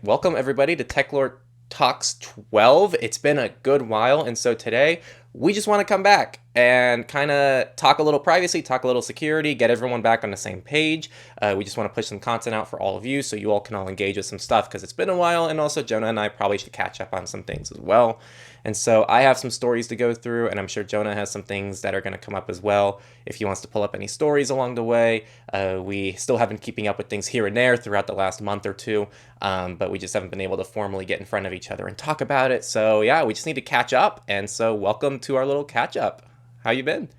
welcome everybody to Techlore Talks 12. It's been a good while, and so today we just want to come back and kind of talk a little privacy, talk a little security, get everyone back on the same page. We just want to push some content out for all of you so you all can all engage with some stuff because it's been a while, and also Jonah and I probably should catch up on some things as well. And so I have some stories to go through, and I'm sure Jonah has some things that are going to come up as well if he wants to pull up any stories along the way. We still have been keeping up with things here and there throughout the last month or two, but we just haven't been able to formally get in front of each other and talk about it. So yeah, we just need to catch up, and so welcome to our little catch up. How you been?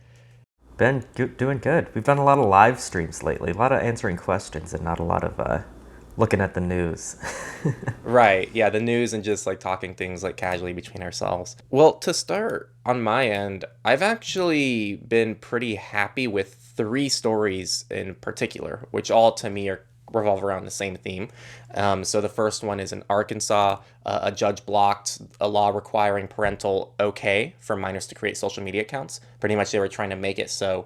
Been doing good. We've done a lot of live streams lately, a lot of answering questions and not a lot of looking at the news. Right, yeah, the news and just like talking things like casually between ourselves. Well, to start on my end, I've actually been pretty happy with 3 stories in particular, which all to me revolve around the same theme. So the first one is in Arkansas. A judge blocked a law requiring parental okay for minors to create social media accounts. Pretty much they were trying to make it so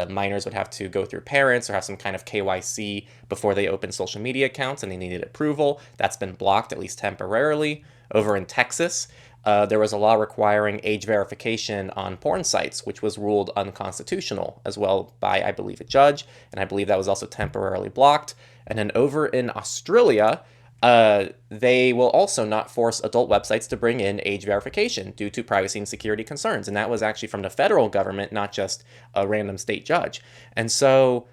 minors would have to go through parents or have some kind of KYC before they open social media accounts, and they needed approval. That's been blocked, at least temporarily. Over in Texas, there was a law requiring age verification on porn sites, which was ruled unconstitutional as well by, I believe, a judge, and I believe that was also temporarily blocked. And then over in Australia, they will also not force adult websites to bring in age verification due to privacy and security concerns. And that was actually from the federal government, not just a random state judge. And so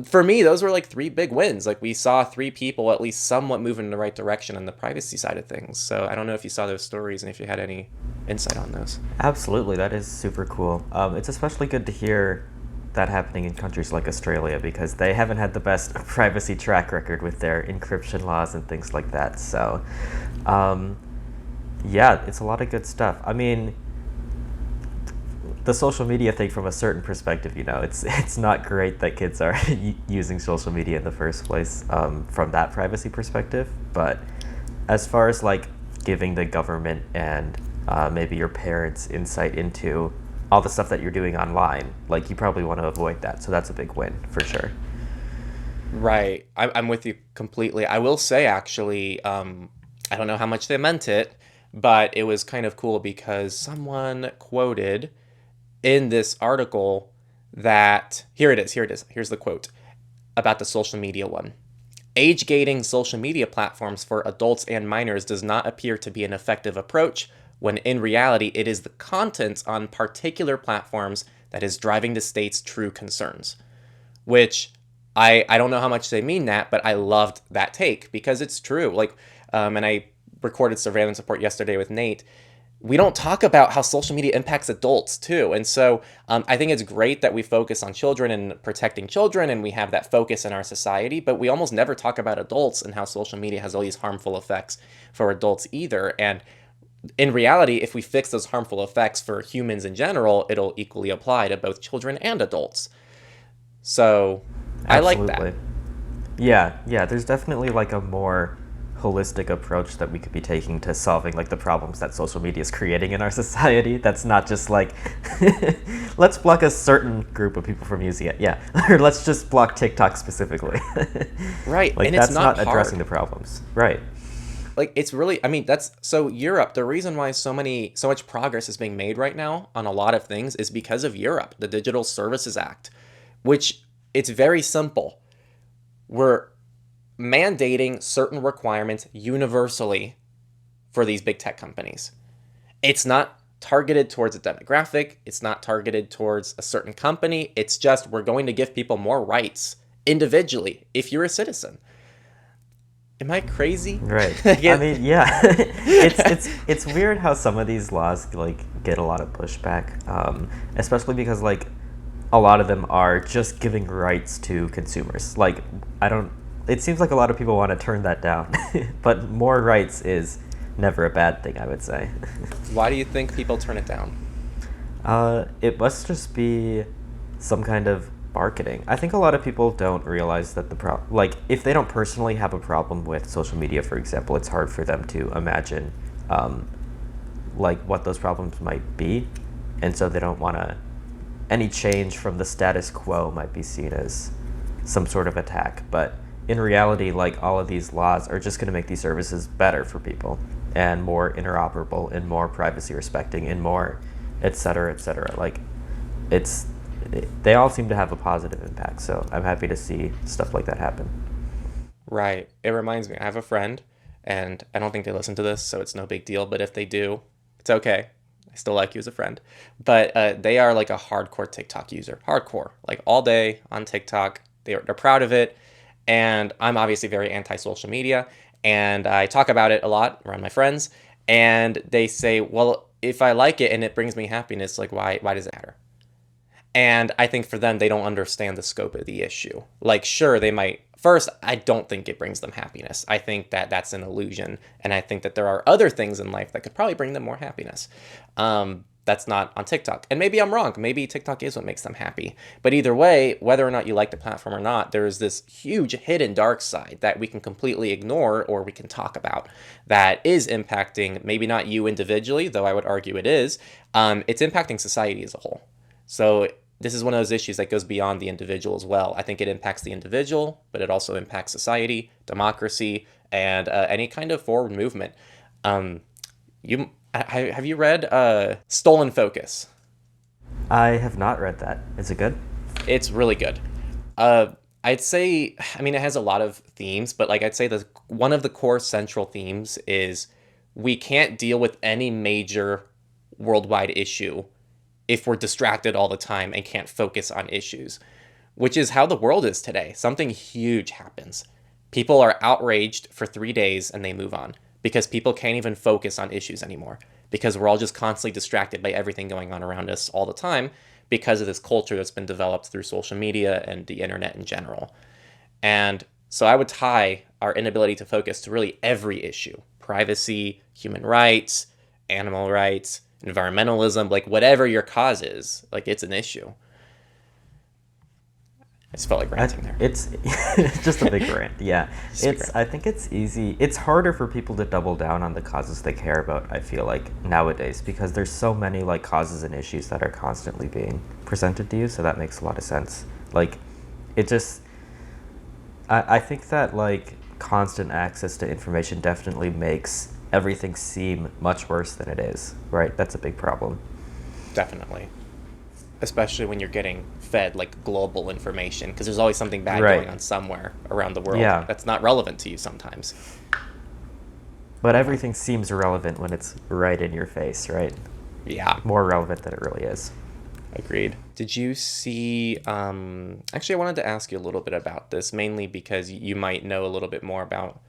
for me, those were like 3 big wins. Like we saw 3 people at least somewhat moving in the right direction on the privacy side of things. So I don't know if you saw those stories and if you had any insight on those. Absolutely, that is super cool. It's especially good to hear that happening in countries like Australia because they haven't had the best privacy track record with their encryption laws and things like that. So, yeah, it's a lot of good stuff. I mean, the social media thing from a certain perspective, it's not great that kids are using social media in the first place from that privacy perspective. But as far as like giving the government and maybe your parents insight into all the stuff that you're doing online, like you probably want to avoid that. So that's a big win for sure. Right. I'm with you completely. I will say, actually, I don't know how much they meant it, but it was kind of cool because someone quoted in this article that, here it is, here's the quote about the social media one. Age gating social media platforms for adults and minors does not appear to be an effective approach, when in reality it is the content on particular platforms that is driving the state's true concerns. Which, I don't know how much they mean that, but I loved that take, because it's true. Like, and I recorded surveillance report yesterday with Nate. We don't talk about how social media impacts adults too. And so I think it's great that we focus on children and protecting children, and we have that focus in our society, but we almost never talk about adults and how social media has all these harmful effects for adults either. And in reality, if we fix those harmful effects for humans in general, it'll equally apply to both children and adults. So I like that. Yeah, there's definitely like a more holistic approach that we could be taking to solving like the problems that social media is creating in our society. That's not just like, let's block a certain group of people from using it. Yeah, or let's just block TikTok specifically. Right, like and that's it's not addressing hard. the problems. Right. Like, it's really, I mean, that's, so Europe, the reason why so much progress is being made right now on a lot of things is because of Europe, the Digital Services Act, which it's very simple. We're mandating certain requirements universally for these big tech companies. It's not targeted towards a demographic. It's not targeted towards a certain company. It's just, we're going to give people more rights individually if you're a citizen. Am I crazy? Right. I mean, yeah. it's weird how some of these laws like get a lot of pushback, especially because like a lot of them are just giving rights to consumers. Like it seems like a lot of people want to turn that down, but more rights is never a bad thing, I would say. Why do you think people turn it down? It must just be some kind of marketing. I think a lot of people don't realize that like if they don't personally have a problem with social media, for example, it's hard for them to imagine like what those problems might be, and so they don't want to. Any change from the status quo might be seen as some sort of attack, but in reality, like, all of these laws are just going to make these services better for people and more interoperable and more privacy respecting and more et cetera, et cetera. Like, it's they all seem to have a positive impact. So I'm happy to see stuff like that happen. Right. It reminds me, I have a friend, and I don't think they listen to this, so it's no big deal. But if they do, it's okay. I still like you as a friend. But they are like a hardcore TikTok user. Hardcore. Like all day on TikTok. They're proud of it. And I'm obviously very anti social media. And I talk about it a lot around my friends. And they say, well, if I like it and it brings me happiness, like why does it matter? And I think for them, they don't understand the scope of the issue. Like, sure, they might. First, I don't think it brings them happiness. I think that that's an illusion. And I think that there are other things in life that could probably bring them more happiness. That's not on TikTok. And maybe I'm wrong. Maybe TikTok is what makes them happy. But either way, whether or not you like the platform or not, there is this huge hidden dark side that we can completely ignore or we can talk about that is impacting maybe not you individually, though I would argue it is. It's impacting society as a whole. So this is one of those issues that goes beyond the individual as well. I think it impacts the individual, but it also impacts society, democracy, and any kind of forward movement. Have you read Stolen Focus? I have not read that. Is it good? It's really good. I'd say, I mean, it has a lot of themes, but like I'd say one of the core central themes is we can't deal with any major worldwide issue if we're distracted all the time and can't focus on issues, which is how the world is today. Something huge happens. People are outraged for 3 days and they move on because people can't even focus on issues anymore because we're all just constantly distracted by everything going on around us all the time because of this culture that's been developed through social media and the internet in general. And so I would tie our inability to focus to really every issue: privacy, human rights, animal rights, environmentalism, like whatever your cause is, like it's an issue. I just felt like ranting there. It's just a big rant. Yeah, I think it's easy. It's harder for people to double down on the causes they care about, I feel like, nowadays, because there's so many like causes and issues that are constantly being presented to you. So that makes a lot of sense. Like, it just, I think that like constant access to information definitely makes everything seem much worse than it is, right? That's a big problem. Definitely. Especially when you're getting fed like global information, because there's always something bad Right. going on somewhere around the world Yeah. that's not relevant to you sometimes. But everything seems irrelevant when it's right in your face, right? Yeah, More relevant than it really is. agreed. Did you see, actually I wanted to ask you a little bit about this, mainly because you might know a little bit more about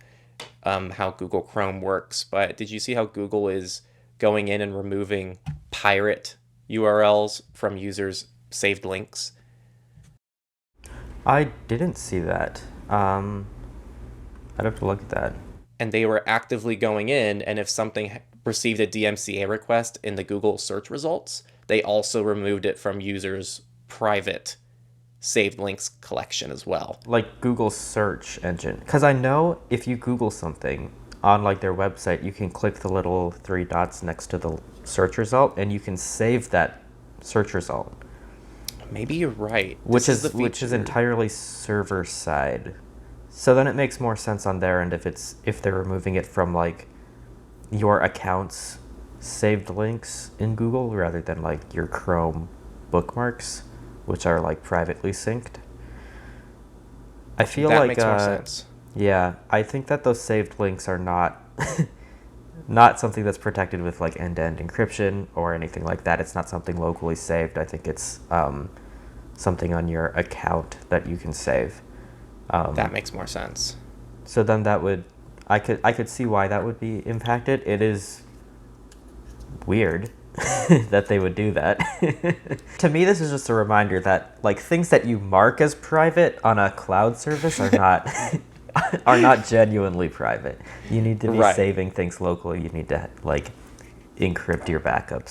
how Google Chrome works, but did you see how Google is going in and removing pirate URLs from users' saved links? I didn't see that. I'd have to look at that. And they were actively going in, and if something received a DMCA request in the Google search results, they also removed it from users' private saved links collection as well. Like Google's search engine. Because I know if you Google something on like their website, you can click the little 3 dots next to the search result and you can save that search result. Maybe you're right. Which is entirely server side. So then it makes more sense on their end if they're removing it from like your account's saved links in Google rather than like your Chrome bookmarks, which are like privately synced. I feel that like makes more sense. yeah, I think that those saved links are not not something that's protected with like end-to-end encryption or anything like that. It's not something locally saved. I think it's something on your account that you can save. That makes more sense. So then that would, I could see why that would be impacted. It is weird that they would do that. To me, this is just a reminder that like things that you mark as private on a cloud service are not are not genuinely private. You need to be saving things locally. You need to like encrypt your backups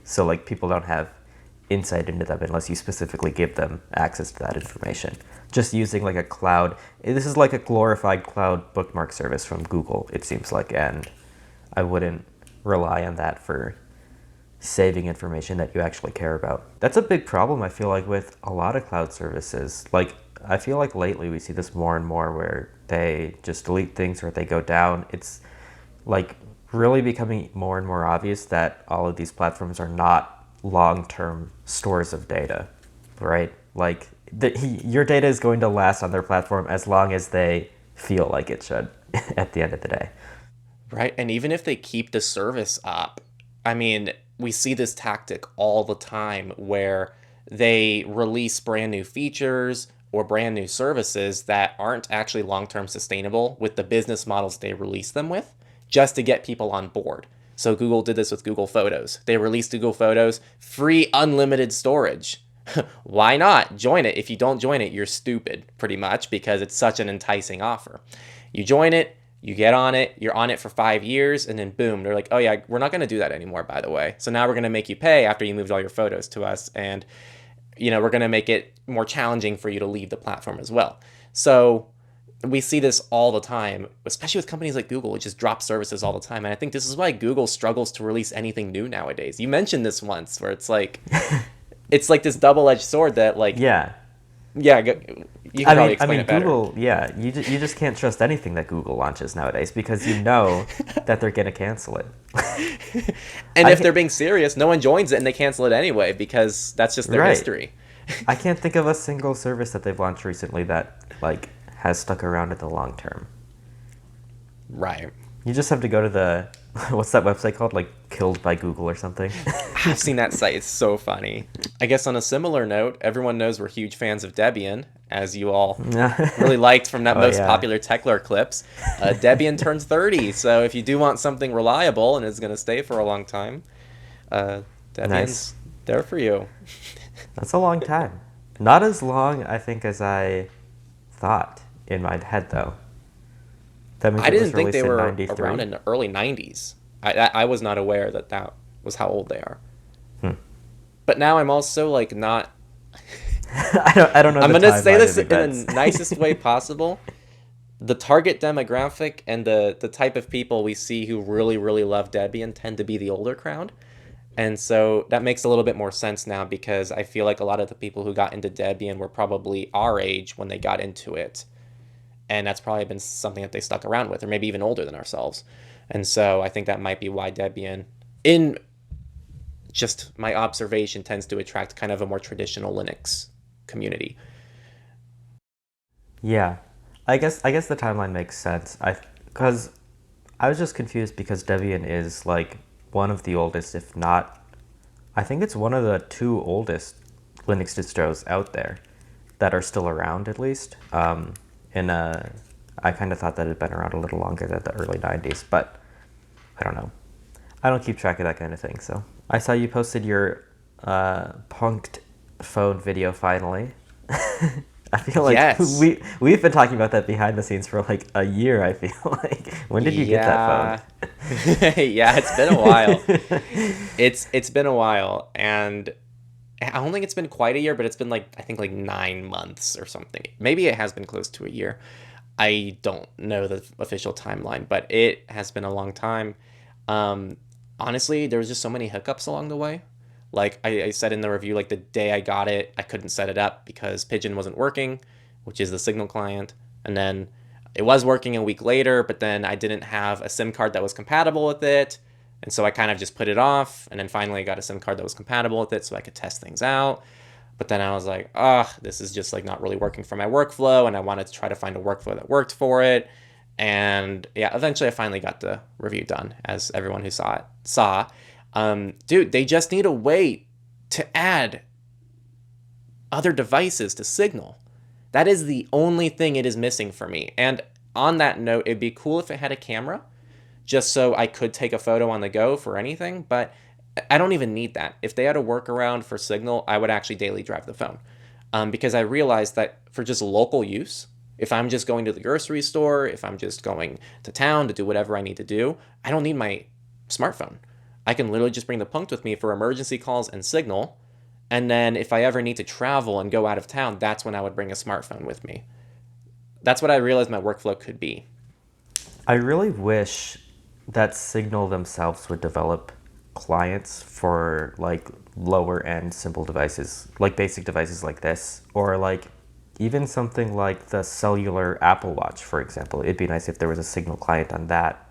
so like people don't have insight into them unless you specifically give them access to that information. Just using like a cloud, this is like a glorified cloud bookmark service from Google, it seems like, and I wouldn't rely on that for saving information that you actually care about. That's a big problem, I feel like, with a lot of cloud services. Like, I feel like lately we see this more and more where they just delete things or they go down. It's like really becoming more and more obvious that all of these platforms are not long-term stores of data, right? Like your data is going to last on their platform as long as they feel like it should at the end of the day. Right. And even if they keep the service up, I mean, we see this tactic all the time where they release brand new features or brand new services that aren't actually long term sustainable with the business models they release them with just to get people on board. So Google did this with Google Photos. They released Google Photos, free unlimited storage. Why not? Join it. If you don't join it, you're stupid, pretty much, because it's such an enticing offer. You join it, you get on it, you're on it for 5 years, and then boom, they're like, oh yeah, we're not going to do that anymore, by the way. So now we're going to make you pay after you moved all your photos to us, and we're going to make it more challenging for you to leave the platform as well. So we see this all the time, especially with companies like Google, which just drop services all the time. And I think this is why Google struggles to release anything new nowadays. You mentioned this once, where it's like this double-edged sword that like Yeah. yeah, you can probably explain it better. Google, yeah, you just can't trust anything that Google launches nowadays because you know that they're going to cancel it. And if they're being serious, no one joins it and they cancel it anyway because that's just their history. I can't think of a single service that they've launched recently that like has stuck around in the long term. Right. You just have to go to the what's that website called? Like Killed by Google or something? I've seen that site. It's so funny. I guess on a similar note, everyone knows we're huge fans of Debian, as you all really liked from that most popular Techlore clips. Debian turns 30, so if you do want something reliable and is going to stay for a long time, Debian's there for you. That's a long time. Not as long, I think, as I thought in my head, though. I didn't think they were around in the early 90s. I was not aware that was how old they are. But now I'm also like not... I don't know. I'm going to say this in the nicest way possible. The target demographic and the type of people we see who really, really love Debian tend to be the older crowd. And so that makes a little bit more sense now because I feel like a lot of the people who got into Debian were probably our age when they got into it. And that's probably been something that they stuck around with, or maybe even older than ourselves. And so I think that might be why Debian, in just my observation, tends to attract kind of a more traditional Linux community. Yeah, I guess the timeline makes sense. Because I was just confused because Debian is like one of the oldest, if not, I think it's one of the two oldest Linux distros out there that are still around at least. And I kind of thought that it had been around a little longer than the early 90s, but I don't know. I don't keep track of that kind of thing, so. I saw you posted your Punkt phone video finally. I feel like we've been talking about that behind the scenes for like a year, I feel like. When did you get that phone? Yeah, it's been a while. It's been a while, and I don't think it's been quite a year, but it's been I think 9 months or something. Maybe it has been close to a year. I don't know the official timeline, but it has been a long time. Honestly, there was just so many hiccups along the way. Like I said in the review, the day I got it, I couldn't set it up because Pigeon wasn't working, which is the Signal client. And then it was working a week later, but then I didn't have a SIM card that was compatible with it. And so I kind of just put it off, and then finally I got a SIM card that was compatible with it so I could test things out. But then I was like, this is just not really working for my workflow, and I wanted to try to find a workflow that worked for it. And yeah, eventually I finally got the review done, as everyone who saw it saw. Dude, they just need a way to add other devices to Signal. That is the only thing it is missing for me. And on that note, it'd be cool if it had a camera, just so I could take a photo on the go for anything, but I don't even need that. If they had a workaround for Signal, I would actually daily drive the phone. Because I realized that for just local use, if I'm just going to the grocery store, if I'm just going to town to do whatever I need to do, I don't need my smartphone. I can literally just bring the Punkt with me for emergency calls and Signal, and then if I ever need to travel and go out of town, that's when I would bring a smartphone with me. That's what I realized my workflow could be. I really wish that Signal themselves would develop clients for lower end simple devices, basic devices like this, or Even something like the cellular Apple Watch, for example, it'd be nice if there was a Signal client on that,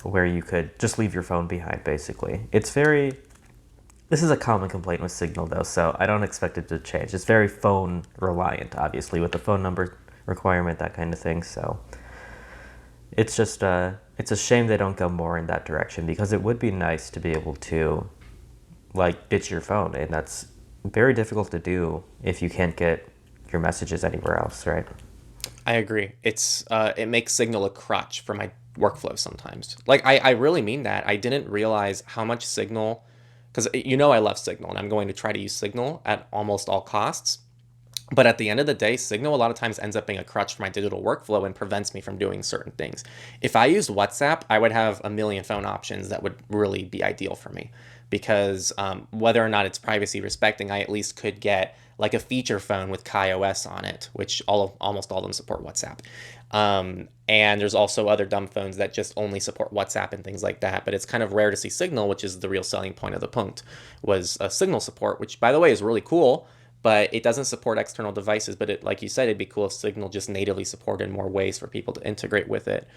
where you could just leave your phone behind, basically. This is a common complaint with Signal, though, so I don't expect it to change. It's very phone reliant, obviously, with the phone number requirement, that kind of thing, so it's just, it's a shame they don't go more in that direction, because it would be nice to be able to, like, ditch your phone, and that's very difficult to do if you can't get your messages anywhere else, right? I agree. It makes Signal a crutch for my workflow sometimes. Like I really mean that. I didn't realize how much Signal, because I love Signal and I'm going to try to use Signal at almost all costs. But at the end of the day, Signal a lot of times ends up being a crutch for my digital workflow and prevents me from doing certain things. If I used WhatsApp, I would have a million phone options that would really be ideal for me because whether or not it's privacy respecting, I at least could get like a feature phone with KaiOS on it, which almost all of them support WhatsApp. And there's also other dumb phones that just only support WhatsApp and things like that. But it's kind of rare to see Signal, which is the real selling point of the Punkt, was a Signal support, which by the way is really cool. But it doesn't support external devices. But like you said, it'd be cool if Signal just natively supported more ways for people to integrate with it.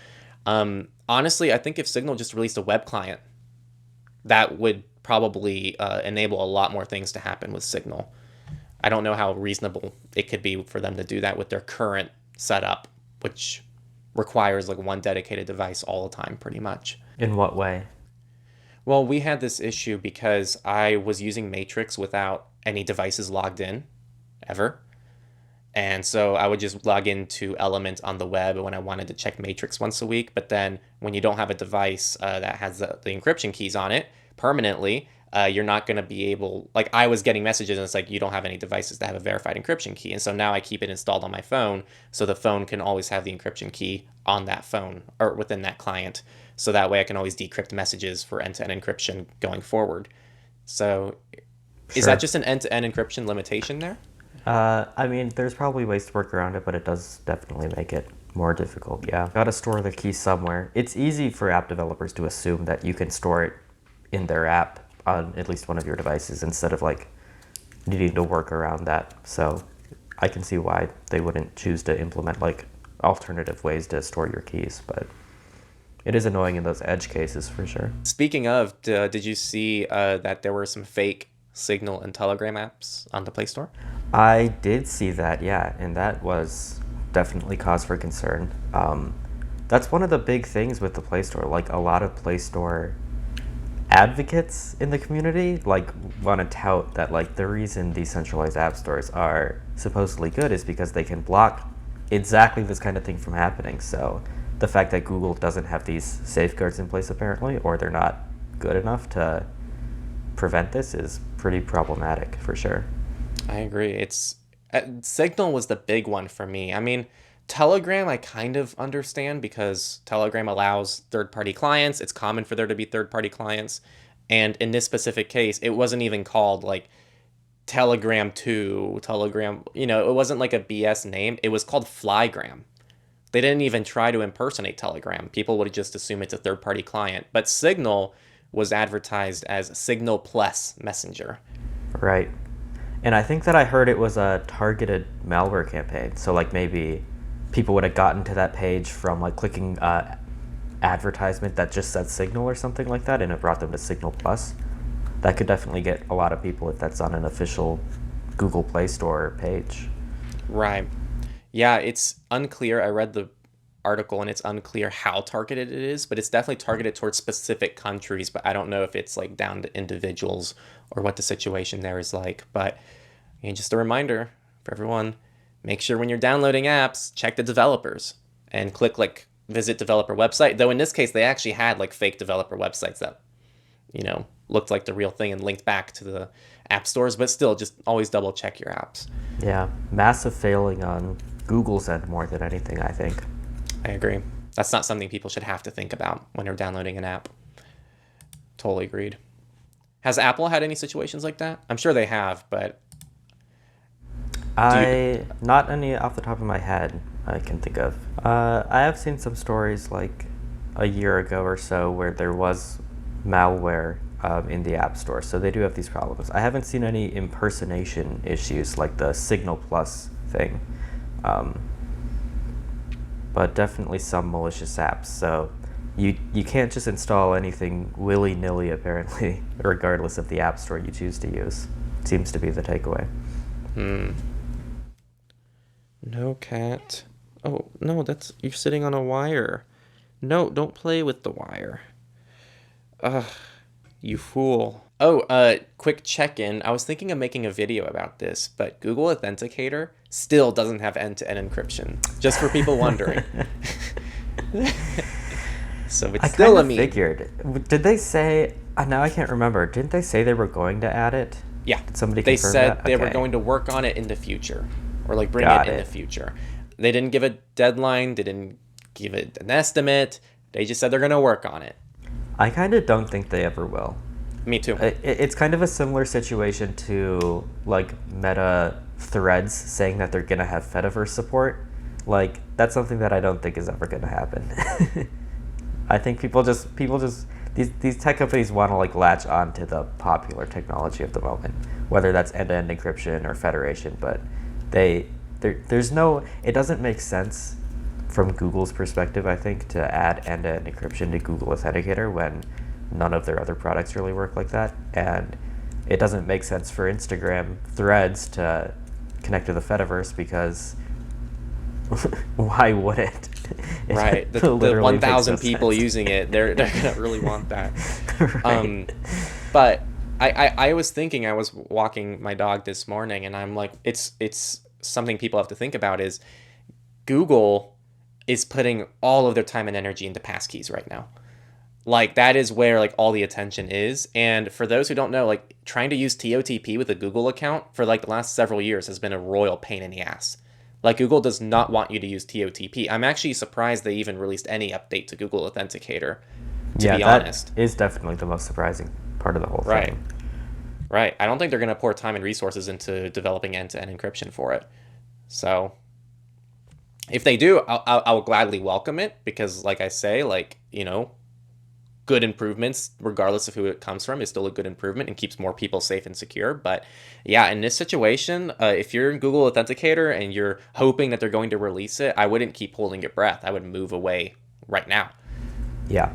Honestly, I think if Signal just released a web client, that would probably enable a lot more things to happen with Signal. I don't know how reasonable it could be for them to do that with their current setup, which requires like one dedicated device all the time, pretty much. In what way? Well, we had this issue because I was using Matrix without any devices logged in, ever. And so I would just log into Element on the web when I wanted to check Matrix once a week. But then when you don't have a device that has the encryption keys on it permanently, you're not going to be able, like I was getting messages and it's like, you don't have any devices that have a verified encryption key. And so now I keep it installed on my phone so the phone can always have the encryption key on that phone or within that client. So that way I can always decrypt messages for end-to-end encryption going forward. So is that Sure. just an end-to-end encryption limitation there? I mean, there's probably ways to work around it, but it does definitely make it more difficult. Yeah. Gotta store the key somewhere. It's easy for app developers to assume that you can store it in their app on at least one of your devices instead of like needing to work around that. So I can see why they wouldn't choose to implement like alternative ways to store your keys, but it is annoying in those edge cases for sure. Speaking of, did you see that there were some fake Signal and Telegram apps on the Play Store? I did see that, yeah, and that was definitely cause for concern. That's one of the big things with the Play Store. Like a lot of Play Store advocates in the community like want to tout that like the reason decentralized app stores are supposedly good is because they can block exactly this kind of thing from happening. So the fact that Google doesn't have these safeguards in place apparently, or they're not good enough to prevent this, is pretty problematic for sure. I agree. Signal was the big one for me. I mean, Telegram I kind of understand because Telegram allows third-party clients. It's common for there to be third-party clients. And in this specific case, it wasn't even called like Telegram 2, Telegram, it wasn't like a BS name. It was called Flygram. They didn't even try to impersonate Telegram. People would just assume it's a third-party client. But Signal was advertised as Signal Plus Messenger. Right. And I think that I heard it was a targeted malware campaign. So like maybe people would have gotten to that page from like clicking advertisement that just said Signal or something like that, and it brought them to Signal Plus. That could definitely get a lot of people if that's on an official Google Play Store page. Right. Yeah, it's unclear. I read the article and it's unclear how targeted it is, but it's definitely targeted towards specific countries, but I don't know if it's like down to individuals or what the situation there is like. But just a reminder for everyone, make sure when you're downloading apps, check the developers and click like visit developer website. Though in this case, they actually had like fake developer websites that, looked like the real thing and linked back to the app stores, but still just always double check your apps. Yeah, massive failing on Google's end more than anything, I think. I agree. That's not something people should have to think about when they're downloading an app. Totally agreed. Has Apple had any situations like that? I'm sure they have, but not any off the top of my head I can think of. I have seen some stories like a year ago or so where there was malware in the App Store, so they do have these problems. I haven't seen any impersonation issues like the Signal Plus thing. Um, but definitely some malicious apps. So you can't just install anything willy-nilly, apparently, regardless of the app store you choose to use. Seems to be the takeaway. No, cat. Oh, no, you're sitting on a wire. No, don't play with the wire. Ugh, you fool. Oh, quick check-in. I was thinking of making a video about this, but Google Authenticator still doesn't have end-to-end encryption. Just for people wondering. So it's still a meme. I figured. Did they say... now I can't remember. Didn't they say they were going to add it? Yeah. Did somebody they confirm said that? they Okay. were going to work on it in the future. Or like bring it in the future. They didn't give a deadline. They didn't give it an estimate. They just said they're going to work on it. I kind of don't think they ever will. Me too. It's kind of a similar situation to like Meta Threads saying that they're going to have Fediverse support. Like, that's something that I don't think is ever going to happen. I think people just these tech companies want to like latch on to the popular technology of the moment, whether that's end-to-end encryption or federation, but there's no, it doesn't make sense from Google's perspective, I think, to add end-to-end encryption to Google Authenticator when none of their other products really work like that. And it doesn't make sense for Instagram Threads to connect to the Fediverse because why would it? Right. The 1,000 people using it, they're going to really want that. Right. But I was thinking, I was walking my dog this morning, and I'm like, it's something people have to think about is Google is putting all of their time and energy into passkeys right now. Like, that is where like all the attention is. And for those who don't know, like trying to use TOTP with a Google account for like the last several years has been a royal pain in the ass. Like, Google does not want you to use TOTP. I'm actually surprised they even released any update to Google Authenticator, to be honest. That is definitely the most surprising part of the whole thing. Right. Right. I don't think they're going to pour time and resources into developing end-to-end encryption for it. So if they do, I'll gladly welcome it because, like I say, like, you know, good improvements, regardless of who it comes from, is still a good improvement and keeps more people safe and secure. But yeah, in this situation, if you're in Google Authenticator and you're hoping that they're going to release it, I wouldn't keep holding your breath. I would move away right now. Yeah.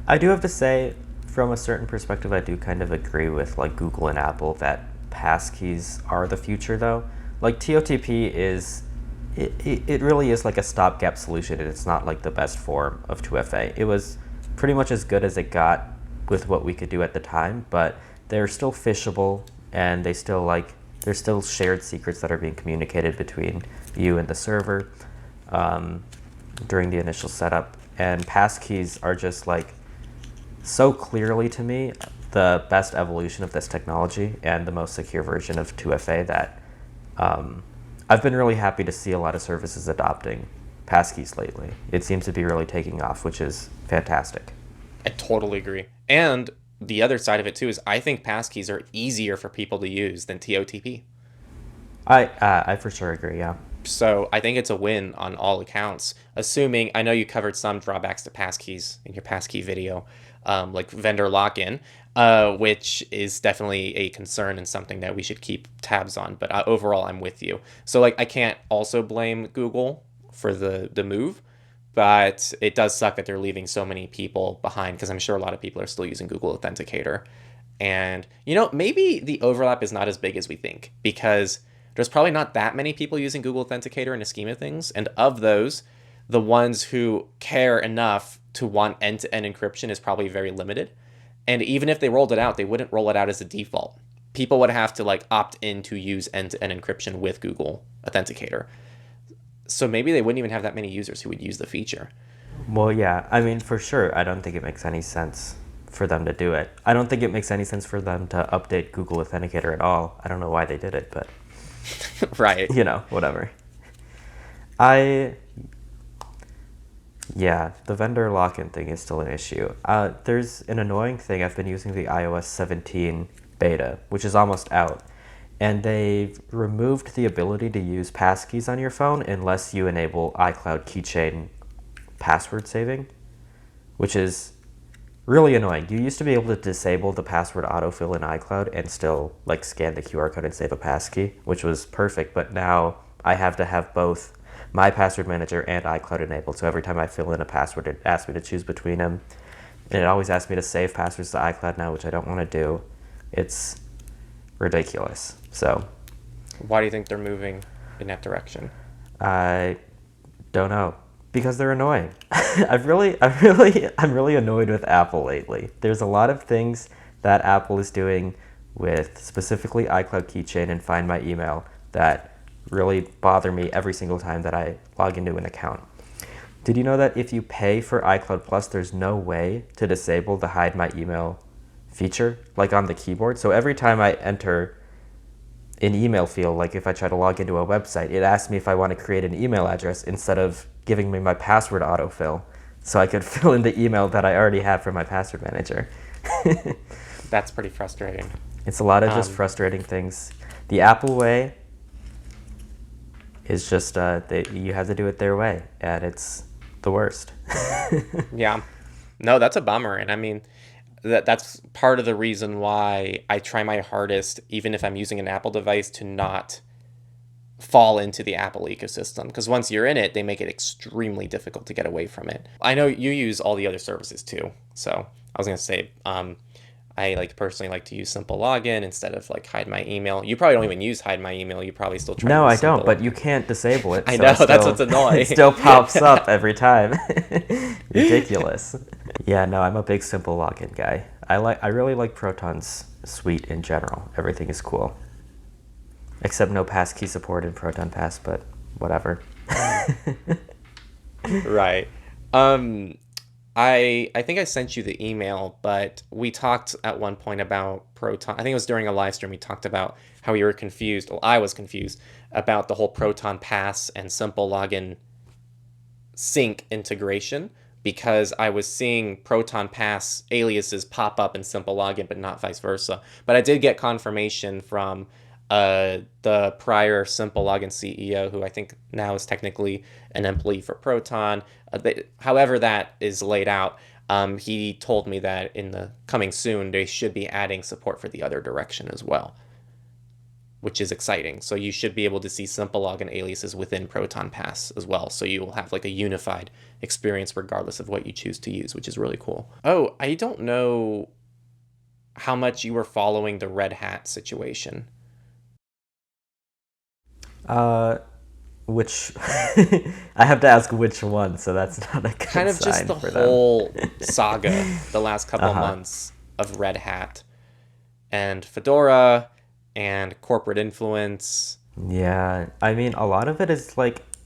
I do have to say, from a certain perspective, I do kind of agree with like Google and Apple that passkeys are the future, though. Like, TOTP is, it really is like a stopgap solution, and it's not like the best form of 2FA. It was pretty much as good as it got with what we could do at the time, but they're still phishable, and there's still shared secrets that are being communicated between you and the server during the initial setup. And passkeys are just like so clearly, to me, the best evolution of this technology and the most secure version of 2FA that I've been really happy to see a lot of services adopting passkeys lately. It seems to be really taking off, which is fantastic. I totally agree. And the other side of it too is I think passkeys are easier for people to use than TOTP. I for sure agree, yeah. So I think it's a win on all accounts, assuming, I know you covered some drawbacks to passkeys in your passkey video, like vendor lock-in, which is definitely a concern and something that we should keep tabs on. But overall, I'm with you. So like, I can't also blame Google for the move, but it does suck that they're leaving so many people behind, because I'm sure a lot of people are still using Google Authenticator. And, you know, maybe the overlap is not as big as we think, because there's probably not that many people using Google Authenticator in the scheme of things. And of those, the ones who care enough to want end-to-end encryption is probably very limited. And even if they rolled it out, they wouldn't roll it out as a default. People would have to like opt in to use end-to-end encryption with Google Authenticator. So maybe they wouldn't even have that many users who would use the feature. Well, yeah, I mean, for sure, I don't think it makes any sense for them to do it. I don't think it makes any sense for them to update Google Authenticator at all. I don't know why they did it, but right. You know, whatever. Yeah, the vendor lock-in thing is still an issue. There's an annoying thing. I've been using the iOS 17 beta, which is almost out, and they've removed the ability to use passkeys on your phone unless you enable iCloud keychain password saving, which is really annoying. You used to be able to disable the password autofill in iCloud and still like scan the QR code and save a passkey, which was perfect, but now I have to have both my password manager and iCloud enabled. So every time I fill in a password, it asks me to choose between them. And it always asks me to save passwords to iCloud now, which I don't want to do. It's ridiculous. So Why do you think they're moving in that direction? I don't know. Because they're annoying. I'm really annoyed with Apple lately. There's a lot of things that Apple is doing with specifically iCloud Keychain and Find My Email that really bother me every single time that I log into an account. Did you know that if you pay for iCloud Plus, there's no way to disable the Hide My Email feature, like on the keyboard? So every time I enter an email field, like if I try to log into a website, it asks me if I want to create an email address instead of giving me my password autofill, so I could fill in the email that I already have from my password manager. That's pretty frustrating. It's a lot of just frustrating things. The Apple way is just you have to do it their way, and it's the worst. Yeah. No, that's a bummer. And I mean, that's part of the reason why I try my hardest, even if I'm using an Apple device, to not fall into the Apple ecosystem. Because once you're in it, they make it extremely difficult to get away from it. I know you use all the other services too. So I was going to say, I personally like to use Simple Login instead of Hide My Email. You probably don't even use Hide My Email. You probably still try to No, use I Simple don't, but Login. you can't disable it. I so know, that's what's annoying. It still pops up every time. Ridiculous. Yeah, no, I'm a big Simple Login guy. I really like Proton's suite in general. Everything is cool. Except no passkey support in Proton Pass, but whatever. Right. I think I sent you the email, but we talked at one point about Proton. I think it was during a live stream. We talked about how you were confused. Well, I was confused about the whole Proton Pass and Simple Login sync integration, because I was seeing Proton Pass aliases pop up in Simple Login, but not vice versa. But I did get confirmation from the prior Simple Login CEO, who I think now is technically an employee for Proton. However that is laid out, he told me that in the coming soon, they should be adding support for the other direction as well, which is exciting. So you should be able to see Simple Login aliases within Proton Pass as well. So you will have a unified experience regardless of what you choose to use, which is really cool. Oh, I don't know how much you were following the Red Hat situation. Which I have to ask which one, so that's not a good Kind of just sign the for them. whole saga the last couple months of Red Hat and Fedora and corporate influence. Yeah, I mean, a lot of it is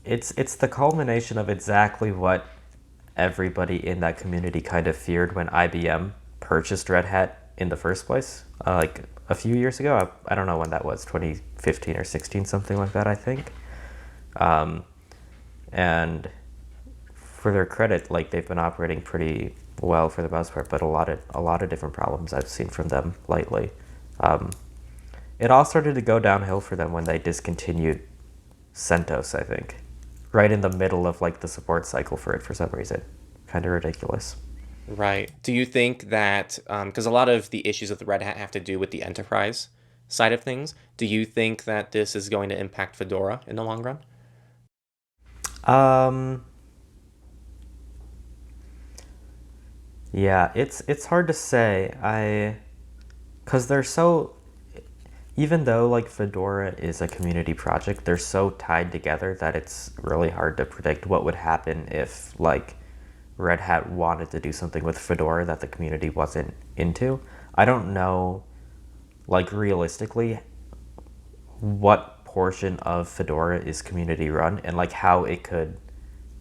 it's the culmination of exactly what everybody in that community kind of feared when IBM purchased Red Hat in the first place, a few years ago. I don't know when that was, 2015 or 16, something like that, I think. And for their credit, they've been operating pretty well for the most part, but a lot of different problems I've seen from them lately. It all started to go downhill for them when they discontinued CentOS, I think, right in the middle of the support cycle for it for some reason. Kind of ridiculous. Right. Do you think that, because a lot of the issues with Red Hat have to do with the enterprise side of things, do you think that this is going to impact Fedora in the long run? Yeah, it's hard to say. Because they're so, even though Fedora is a community project, they're so tied together that it's really hard to predict what would happen if Red Hat wanted to do something with Fedora that the community wasn't into. I don't know, realistically, what portion of Fedora is community run and how it could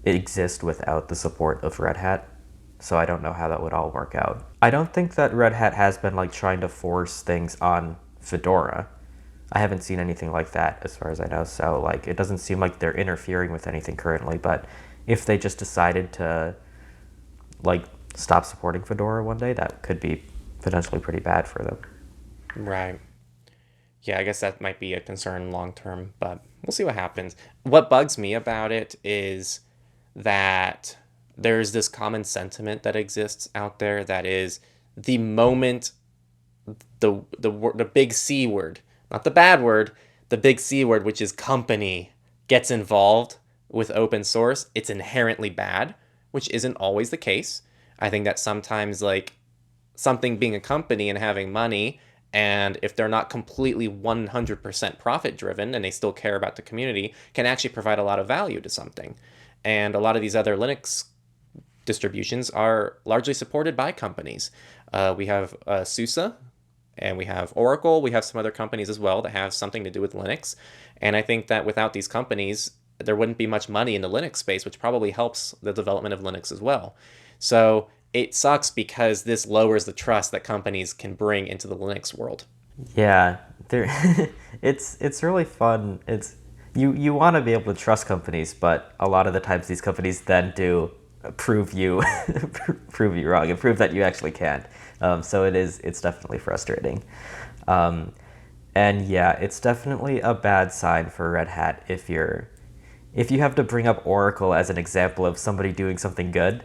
exist without the support of Red Hat. So I don't know how that would all work out. I don't think that Red Hat has been trying to force things on Fedora. I haven't seen anything like that as far as I know. So it doesn't seem like they're interfering with anything currently, but if they just decided to stop supporting Fedora one day, that could be potentially pretty bad for them. Right. Yeah, I guess that might be a concern long term, but we'll see what happens. What bugs me about it is that there's this common sentiment that exists out there that is, the moment the big C word, not the bad word, the big C word, which is company, gets involved with open source, it's inherently bad, which isn't always the case. I think that sometimes like something being a company and having money, and if they're not completely 100% profit driven and they still care about the community, can actually provide a lot of value to something. And a lot of these other Linux distributions are largely supported by companies. We have SUSE, and we have Oracle. We have some other companies as well that have something to do with Linux. And I think that without these companies, there wouldn't be much money in the Linux space, which probably helps the development of Linux as well. So it sucks because this lowers the trust that companies can bring into the Linux world. Yeah, there. It's really fun. It's you want to be able to trust companies, but a lot of the times these companies then do prove you prove you wrong and prove that you actually can't. So it's definitely frustrating. Um, and yeah, it's definitely a bad sign for Red Hat if you have to bring up Oracle as an example of somebody doing something good.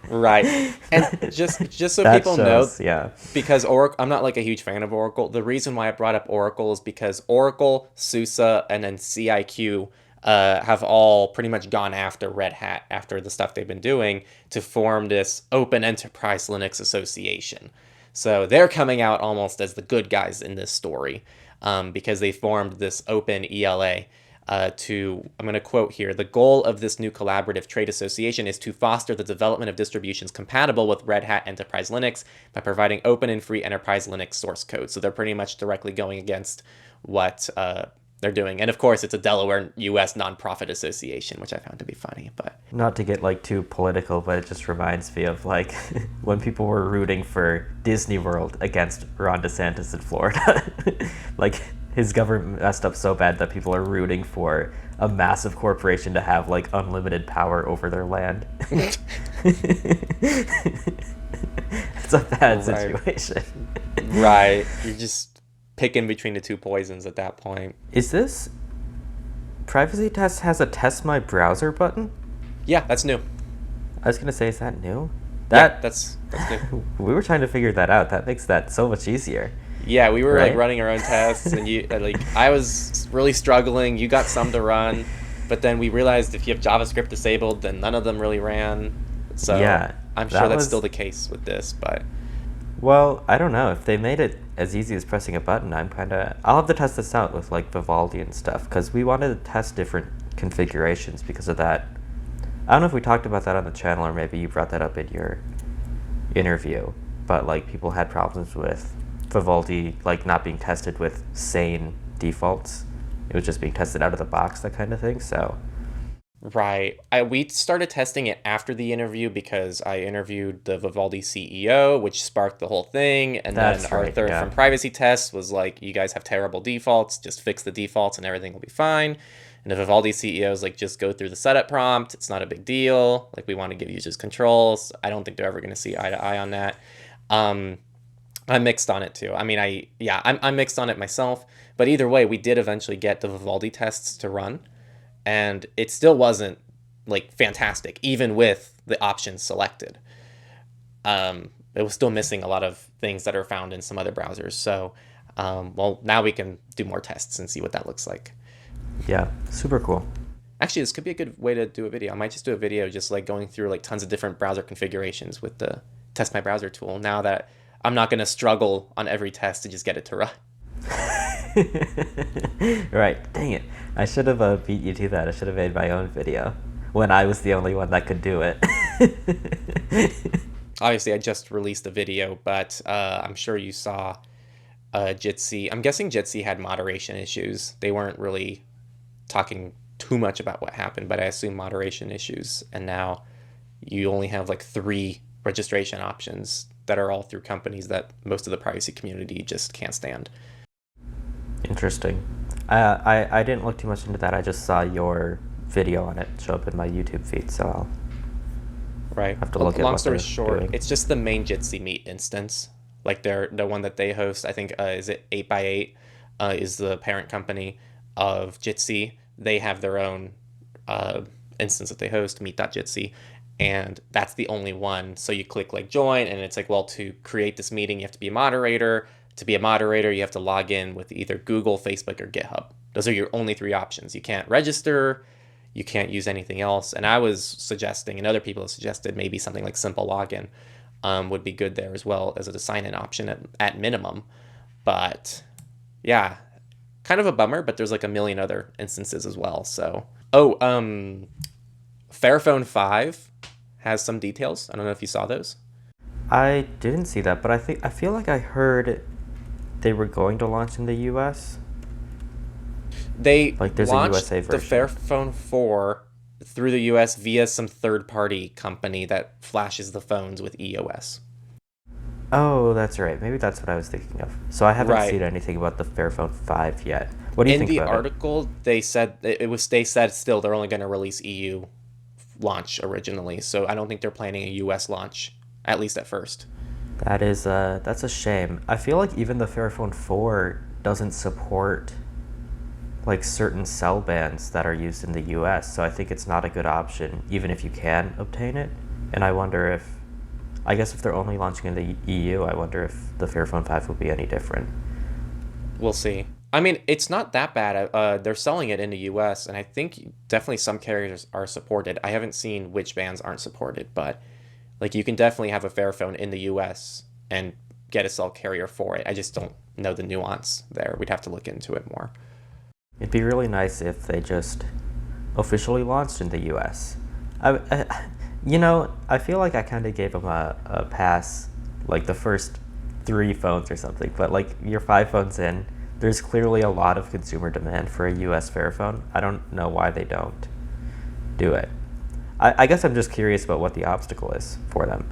Right. And just so That people know, shows, yeah. because Oracle, I'm not like a huge fan of Oracle. The reason why I brought up Oracle is because Oracle, SUSE, and then CIQ have all pretty much gone after Red Hat after the stuff they've been doing to form this Open Enterprise Linux Association. So they're coming out almost as the good guys in this story because they formed this Open ELA. I'm going to quote here, the goal of this new collaborative trade association is to foster the development of distributions compatible with Red Hat Enterprise Linux by providing open and free enterprise Linux source code. So they're pretty much directly going against what they're doing. And of course, it's a Delaware US nonprofit association, which I found to be funny. But Not to get like too political, but it just reminds me of like when people were rooting for Disney World against Ron DeSantis in Florida. Like his government messed up so bad that people are rooting for a massive corporation to have like unlimited power over their land. It's a bad situation. Right. You're just picking between the two poisons at that point. Is this Privacy Test has a test my browser button? Yeah, that's new. I was gonna say, is that new? Yeah, that's new. We were trying to figure that out. That makes that so much easier. Yeah, we were Right? like running our own tests, and you like I was really struggling. You got some to run, but then we realized if you have JavaScript disabled, then none of them really ran. So Yeah, I'm sure that that's was- still the case with this, but Well, I don't know. If they made it as easy as pressing a button, I'll have to test this out with like Vivaldi and stuff, because we wanted to test different configurations because of that. I don't know if we talked about that on the channel, or maybe you brought that up in your interview, but like people had problems with Vivaldi like not being tested with sane defaults. It was just being tested out of the box, that kind of thing. So right. We started testing it after the interview because I interviewed the Vivaldi CEO, which sparked the whole thing. And That's then right, Arthur yeah. from Privacy Test was like, you guys have terrible defaults, just fix the defaults and everything will be fine. And the Vivaldi CEO is like, just go through the setup prompt. It's not a big deal. Like, we want to give users controls. I don't think they're ever going to see eye to eye on that. Um, I'm mixed on it too. I mean, I'm mixed on it myself. But either way, we did eventually get the Vivaldi tests to run, and it still wasn't like fantastic, even with the options selected. It was still missing a lot of things that are found in some other browsers. So, well, now we can do more tests and see what that looks like. yeah, super cool. Actually, this could be a good way to do a video. I might just do a video just like going through like tons of different browser configurations with the Test My Browser tool. Now that I'm not going to struggle on every test to just get it to run. Right, dang it. I should have beat you to that. I should have made my own video when I was the only one that could do it. Obviously, I just released a video, but I'm sure you saw Jitsi. I'm guessing Jitsi had moderation issues. They weren't really talking too much about what happened, but I assume moderation issues. And now you only have like 3 registration options that are all through companies that most of the privacy community just can't stand. Interesting. I didn't look too much into that. I just saw your video on it show up in my YouTube feed, so I'll Right. have to look at Long what story they're short, doing. it's just the main Jitsi Meet instance. Like the one that they host. I think is it 8x8 is the parent company of Jitsi. They have their own instance that they host, meet.jitsi, and that's the only one. So you click like join, and it's like, well, to create this meeting, you have to be a moderator. To be a moderator, you have to log in with either Google, Facebook, or GitHub. Those are your only three options. You can't register, you can't use anything else. And I was suggesting, and other people have suggested, maybe something like simple login would be good there as well as a sign-in option at minimum. But yeah, kind of a bummer, but there's like a million other instances as well. So, Fairphone 5 has some details. I don't know if you saw those. I didn't see that, but I feel like I heard they were going to launch in the US. They Like there's a launched USA the version. Fairphone 4 through the US via some third-party company that flashes the phones with EOS. Oh, that's right. Maybe that's what I was thinking of. So I haven't Right. seen anything about the Fairphone 5 yet. What do you In think the about it? article, they said they said still they're only going to release EU launch originally, so I don't think they're planning a US launch, at least at first. That's a shame. I feel like even the Fairphone 4 doesn't support like certain cell bands that are used in the US, so I think it's not a good option even if you can obtain it. And I guess if they're only launching in the EU, I wonder if the Fairphone 5 will be any different. We'll see. I mean, it's not that bad. They're selling it in the US, and I think definitely some carriers are supported. I haven't seen which bands aren't supported, but like you can definitely have a Fairphone in the US and get a cell carrier for it. I just don't know the nuance there. We'd have to look into it more. It'd be really nice if they just officially launched in the US. I feel like I kind of gave them a pass, like the first three phones or something, but like you're 5 phones in, there's clearly a lot of consumer demand for a US Fairphone. I don't know why they don't do it. I guess I'm just curious about what the obstacle is for them.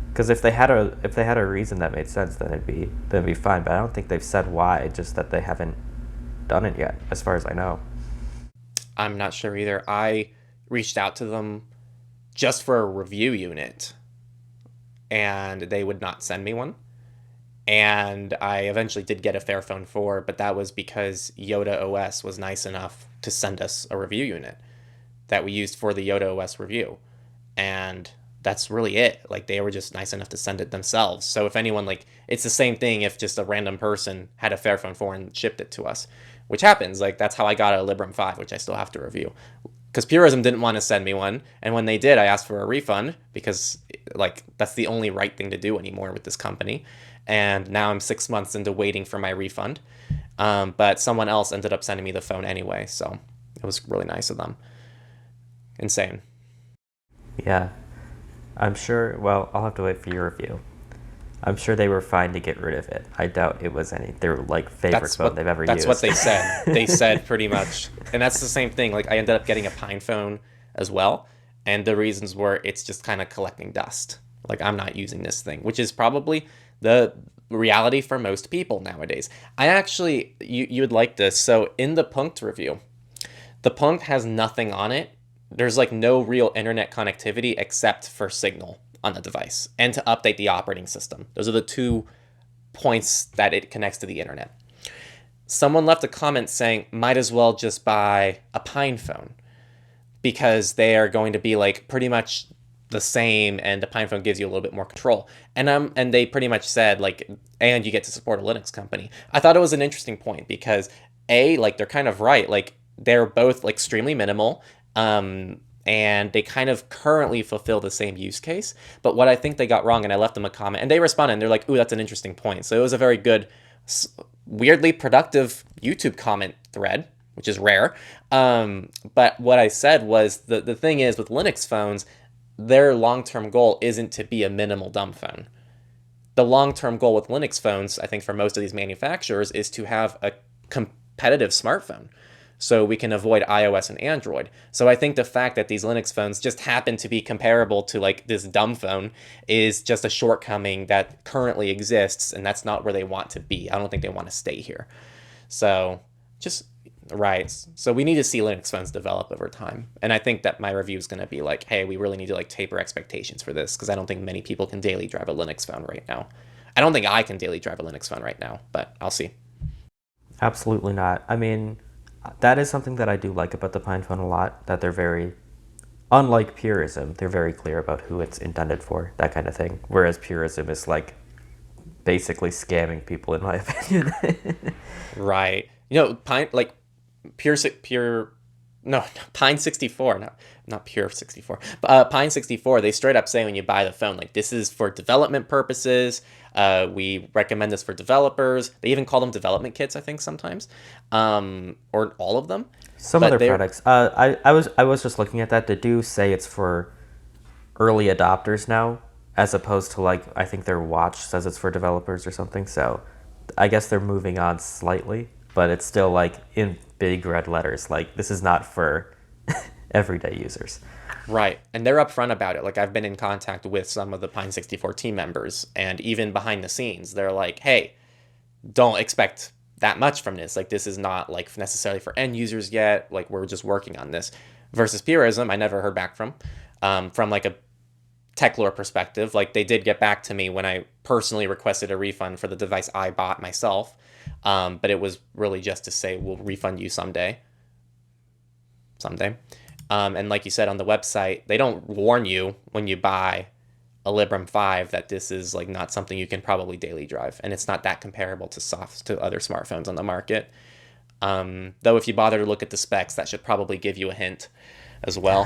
Because if they had a reason that made sense, then it'd be fine. But I don't think they've said why. Just that they haven't done it yet, as far as I know. I'm not sure either. I reached out to them just for a review unit, and they would not send me one. And I eventually did get a Fairphone 4, but that was because Yoda OS was nice enough to send us a review unit that we used for the Yoda OS review. And that's really it. Like they were just nice enough to send it themselves. So if anyone like it's the same thing if just a random person had a Fairphone 4 and shipped it to us, which happens. Like that's how I got a Librem 5, which I still have to review. Because Purism didn't want to send me one, and when they did, I asked for a refund because like that's the only right thing to do anymore with this company. And now I'm 6 months into waiting for my refund. But someone else ended up sending me the phone anyway, so it was really nice of them. Insane. Yeah, I'm sure. Well, I'll have to wait for your review. I'm sure they were fine to get rid of it. I doubt it was their like favorite phone they've ever That's used. what they said. They said pretty much, and that's the same thing. Like I ended up getting a PinePhone as well, and the reasons were it's just kind of collecting dust. Like I'm not using this thing, which is probably the reality for most people nowadays. I actually you would like this. So in the Punkt review, the Punkt has nothing on it. There's like no real internet connectivity except for Signal on the device and to update the operating system. Those are the two points that it connects to the internet. Someone left a comment saying, might as well just buy a PinePhone because they are going to be like pretty much the same, and the PinePhone gives you a little bit more control. And they pretty much said like, and you get to support a Linux company. I thought it was an interesting point because like they're kind of right. Like they're both like extremely minimal. And they kind of currently fulfill the same use case. But what I think they got wrong, and I left them a comment, and they responded, and they're like, ooh, that's an interesting point. So it was a very good, weirdly productive YouTube comment thread, which is rare. But what I said was the thing is with Linux phones, their long-term goal isn't to be a minimal dumb phone. The long-term goal with Linux phones, I think for most of these manufacturers, is to have a competitive smartphone so we can avoid iOS and Android. So I think the fact that these Linux phones just happen to be comparable to like this dumb phone is just a shortcoming that currently exists, and that's not where they want to be. I don't think they want to stay here. So just right. So we need to see Linux phones develop over time. And I think that my review is going to be like, hey, we really need to like taper expectations for this because I don't think many people can daily drive a Linux phone right now. I don't think I can daily drive a Linux phone right now, but I'll see. Absolutely not. I mean, that is something that I do like about the PinePhone a lot, that they're very, unlike Purism, they're very clear about who it's intended for, that kind of thing. Whereas Purism is like basically scamming people, in my opinion. Right. You know, Pure no, Pine 64, not Pure 64. Pine 64, they straight up say when you buy the phone, like, this is for development purposes. We recommend this for developers. They even call them development kits, I think, sometimes, or all of them. Some But other they're products. I was just looking at that. They do say it's for early adopters now, as opposed to like I think their watch says it's for developers or something. So I guess they're moving on slightly, but it's still like in big red letters. Like this is not for everyday users. right, and they're upfront about it. Like, I've been in contact with some of the Pine 64 team members, and even behind the scenes, they're like, "Hey, don't expect that much from this. Like, this is not like necessarily for end users yet. Like, we're just working on this." Versus Purism, I never heard back from like a Techlore perspective. Like, they did get back to me when I personally requested a refund for the device I bought myself, but it was really just to say we'll refund you someday. And like you said on the website, they don't warn you when you buy a Librem 5 that this is like not something you can probably daily drive, and it's not that comparable to other smartphones on the market. Though if you bother to look at the specs, that should probably give you a hint as well.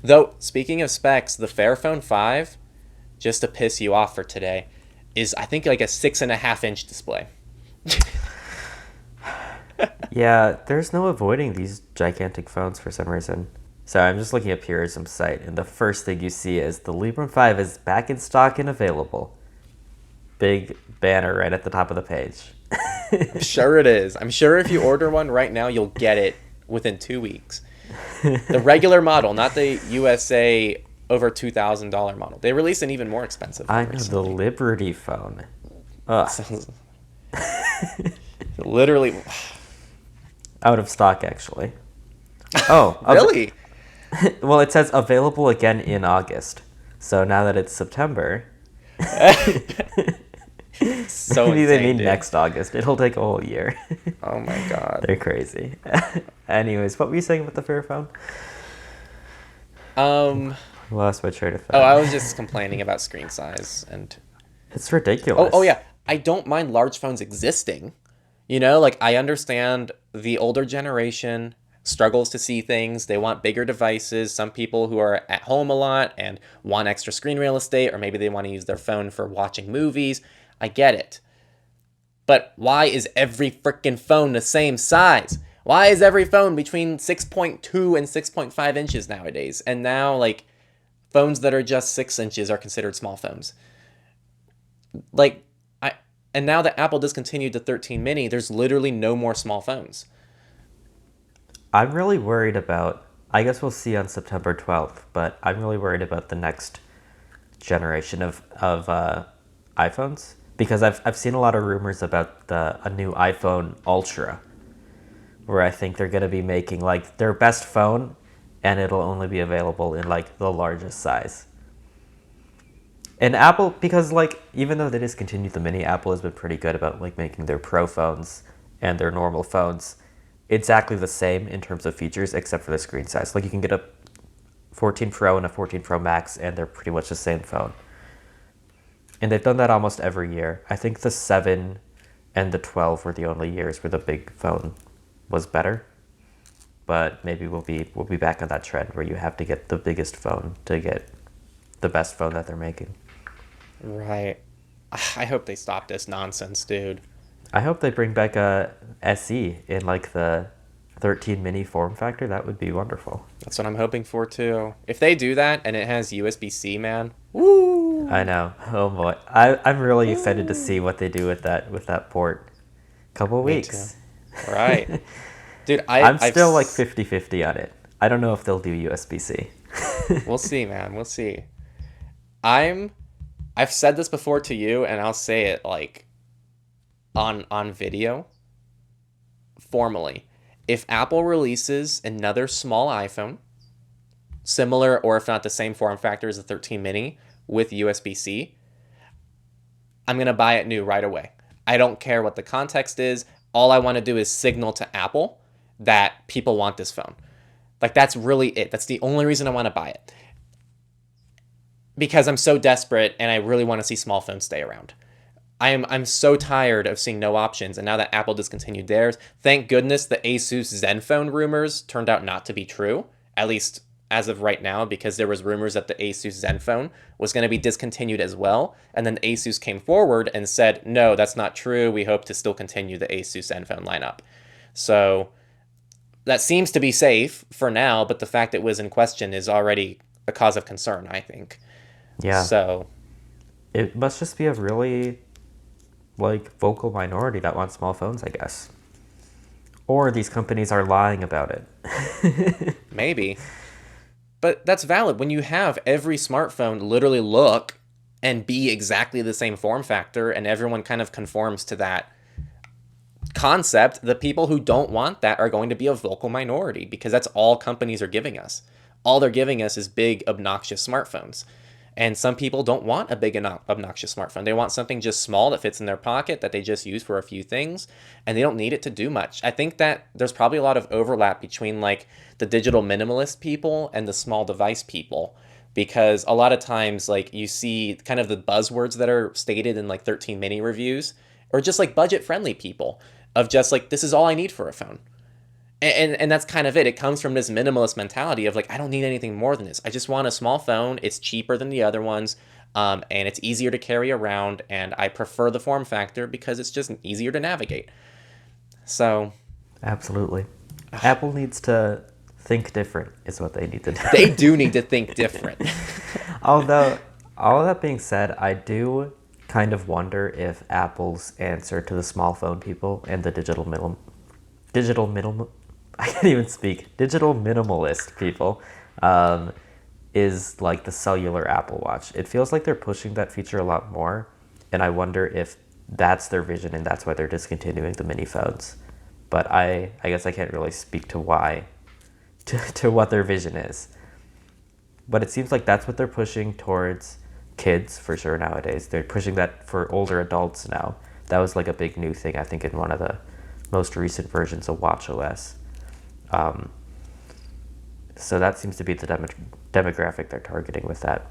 Though, speaking of specs, the Fairphone 5, just to piss you off for today, is I think like a 6.5-inch display. Yeah, there's no avoiding these gigantic phones for some reason. So I'm just looking at Purism's site, and the first thing you see is the Librem 5 is back in stock and available. Big banner right at the top of the page. I'm sure it is. I'm sure if you order one right now, you'll get it within 2 weeks. The regular model, not the USA over $2,000 model. They released an even more expensive one I know, the recently. Liberty phone. Ugh. Sounds- Literally. Out of stock, actually. Oh, Really? well, it says available again in August. So now that it's September, So maybe they insane, mean dude. next August. It'll take a whole year. Oh my god. They're crazy. Anyways, what were you saying about the Fairphone? Um. Lost my train of Oh, I thought. was just complaining about screen size and. It's ridiculous. Oh yeah. I don't mind large phones existing. You know, like, I understand the older generation struggles to see things. They want bigger devices. Some people who are at home a lot and want extra screen real estate, or maybe they want to use their phone for watching movies. I get it. But why is every freaking phone the same size? Why is every phone between 6.2 and 6.5 inches nowadays? And now, like, phones that are just 6 inches are considered small phones. Like, and now that Apple discontinued the 13 mini, there's literally no more small phones. I'm really worried about, I guess we'll see on September 12th, but I'm really worried about the next generation of iPhones, because I've seen a lot of rumors about a new iPhone Ultra, where I think they're going to be making like their best phone, and it'll only be available in like the largest size. And Apple, because like even though they discontinued the mini, Apple has been pretty good about like making their Pro phones and their normal phones exactly the same in terms of features, except for the screen size. Like you can get a 14 Pro and a 14 Pro Max, and they're pretty much the same phone. And they've done that almost every year. I think the 7 and the 12 were the only years where the big phone was better. But maybe we'll be back on that trend where you have to get the biggest phone to get the best phone that they're making. Right. I hope they stop this nonsense, dude. I hope they bring back a SE in like the 13 mini form factor. That would be wonderful. That's what I'm hoping for, too. If they do that and it has USB-C, man, woo! I know. Oh boy, I'm really excited to see what they do with that port. Couple Me weeks. too. Right. Dude, I'm I've still like 50-50 on it. I don't know if they'll do USB-C. We'll see, man. We'll see. I've said this before to you, and I'll say it like on video formally. If Apple releases another small iPhone, similar or if not the same form factor as the 13 mini with USB-C, I'm going to buy it new right away. I don't care what the context is. All I want to do is signal to Apple that people want this phone. Like, that's really it. That's the only reason I want to buy it. Because I'm so desperate and I really want to see small phones stay around. I'm so tired of seeing no options, and now that Apple discontinued theirs, thank goodness the Asus Zenfone rumors turned out not to be true, at least as of right now, because there was rumors that the Asus Zenfone was going to be discontinued as well, and then Asus came forward and said, no, that's not true. We hope to still continue the Asus Zenfone lineup. So that seems to be safe for now, but the fact it was in question is already a cause of concern, I think. Yeah. So It must just be a really, like, vocal minority that wants small phones, I guess. Or these companies are lying about it. maybe. But that's valid. When you have every smartphone literally look and be exactly the same form factor, and everyone kind of conforms to that concept, the people who don't want that are going to be a vocal minority, because that's all companies are giving us. All they're giving us is big, obnoxious smartphones. And some people don't want a big, obnoxious smartphone. They want something just small that fits in their pocket that they just use for a few things, and they don't need it to do much. I think that there's probably a lot of overlap between like the digital minimalist people and the small device people, because a lot of times like you see kind of the buzzwords that are stated in like 13 mini reviews, or just like budget friendly people of just like, this is all I need for a phone. And that's kind of it. It comes from this minimalist mentality of like, I don't need anything more than this. I just want a small phone. It's cheaper than the other ones, and it's easier to carry around. And I prefer the form factor because it's just easier to navigate. So Absolutely. Apple needs to think different is what they need to do. they do need to think different. Although, all of that being said, I do kind of wonder if Apple's answer to the small phone people and the digital minimal, I can't even speak, digital minimalist people, is like the cellular Apple Watch. It feels like they're pushing that feature a lot more, and I wonder if that's their vision and that's why they're discontinuing the mini phones. But I guess I can't really speak to why, to what their vision is. But it seems like that's what they're pushing towards kids for sure nowadays. They're pushing that for older adults now. That was like a big new thing, I think, in one of the most recent versions of watchOS. So that seems to be the demographic they're targeting with that.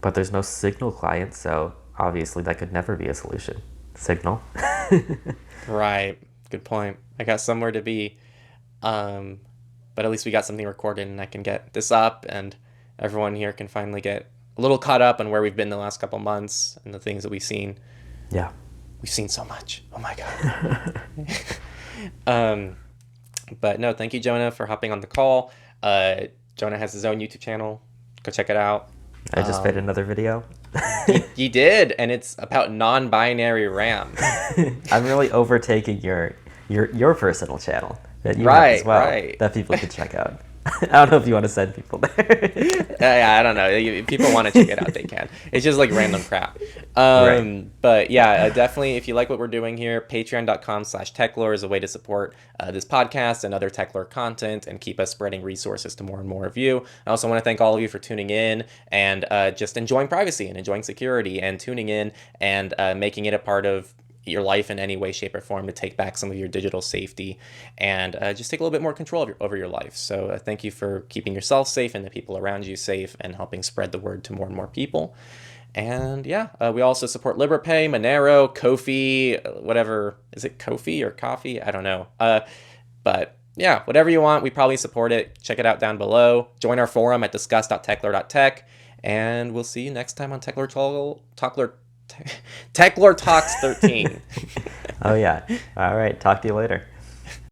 But there's no Signal client, so obviously that could never be a solution. Signal. Right. Good point. I got somewhere to be. But at least we got something recorded, and I can get this up, and everyone here can finally get a little caught up on where we've been the last couple months and the things that we've seen. Yeah. We've seen so much. Oh my God. But no, thank you, Jonah, for hopping on the call. Jonah has his own YouTube channel. Go check it out. I just made another video. You did, and it's about non-binary RAM. I'm really overtaking your personal channel that you have Right, as well, right. that people can check out. I don't know if you want to send people there. Yeah, I don't know. If people want to check it out, they can. It's just like random crap. Right. But yeah, definitely, if you like what we're doing here, patreon.com/Techlore is a way to support this podcast and other Techlore content and keep us spreading resources to more and more of you. I also want to thank all of you for tuning in and just enjoying privacy and enjoying security and tuning in and making it a part of your life in any way, shape, or form to take back some of your digital safety and just take a little bit more control over your life. So thank you for keeping yourself safe and the people around you safe and helping spread the word to more and more people. And yeah, we also support LibrePay, Monero, Ko-fi, whatever. Is it Ko-fi or Coffee? I don't know. But yeah, whatever you want, we probably support it. Check it out down below. Join our forum at discuss.techlore.tech. And we'll see you next time on Techlore Talks 13. Oh, yeah. All right. Talk to you later.